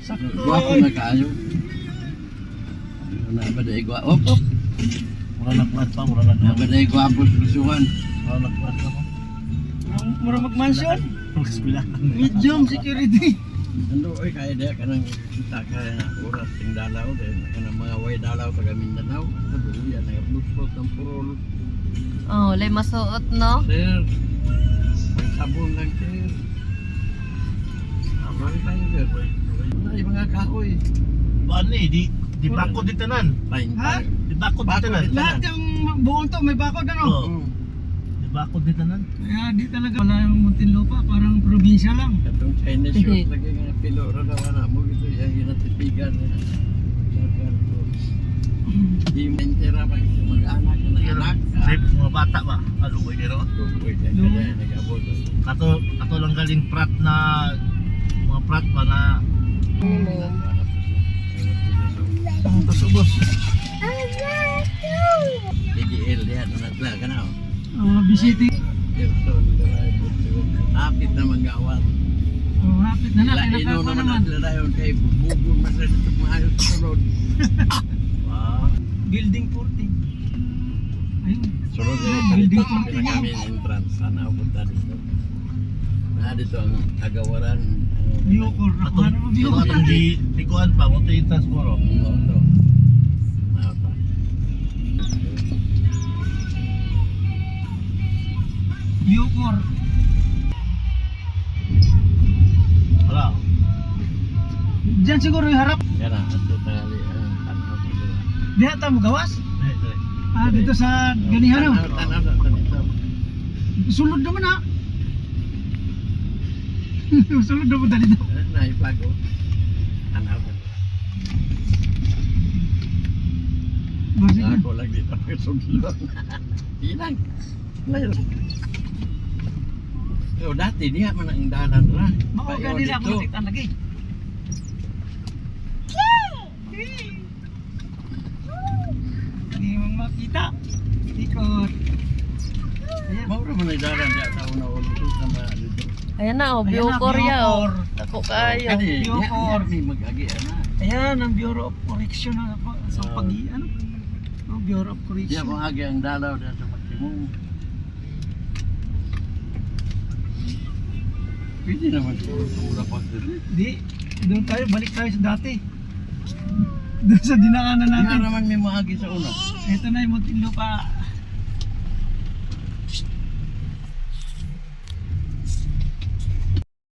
Sakto. Guwapo na kayo. Wala ba dahil guwapo? Op. Mura nagplat pa, mura nagplat. Wala ba dahil guwapo sa kusuhan? Mura nagplat ka mo. Mura mag-mansion. Mag-eskwela. Medium security. Ando oy kaya dia kanang kita kaya na oras ting dalaw din kanang mga way dalaw taga Mindanao. Ando yan ay busbos ng purol. Oh, lay masuot no. Sir. Ang sabon lang sir. Ano kayo sir? Ay mga kahoy. Bani, di bako di tanan. Pain. Ha? Di bako di tanan. Lahat yung buong to may bakod ano? Oo. Di bako di tanan. Kaya di talaga wala yung Muntinlupa, parang probinsya lang. Katong Chinese shoes lagi nga piloro na wala mo ito yung ginatitigan nila. Di mentira pa mag-anak na anak. Trip mga bata ba? Ano ko dito? Lugoy kaya nag-abot. Kato lang galing prat na mga prat pa na Ubos-ubos. DDL yan na kana. Visiting. Hapit na manggawat. Hapit na na. Ino Kinakapa naman naman. sila dayon kay bubugo man sa dito maayos sa road. Wow. Building 14. Ayun. Sunod Building dito kami entrance sana punta dito. Na dito ang agawaran. Biocor. Nakuha naman Biocor. atong di kuan pa mo to entrance mo ro. Biocor. Wala. Diyan siguro yung harap. Yan na, at tali tanaw ko sila. Diha ta mo gawas. Dito sa ganihan no. Tanaw sa dito. Sulod naman ha. Sulod naman dito. Naipago. Tanaw ko. Basi. Ako lang dito suglo. Ilang. Layo. Yo dati niya man ang dalan ra. Mao ganila mo titan lagi. Hindi mo makita. Ikot. Ayan. Maura man ang dalan diya sa una-una sa mga dito. Ayan na, oh, Ayan na, Biocor ya, oh. Biocor. Ako kayo. Kani, Biocor. ni mag-agi ana. Ayan ang Bureau of Correction na sa Ah. ano? Oh, Bureau of Diya Correction. mo agi ang dalaw diya sa Maximum. Pwede naman siguro tumula pa dito. Di, doon tayo, balik tayo sa dati. Doon sa dinaanan Nga natin. naman may maagi sa una. Ito na yung Muntinlupa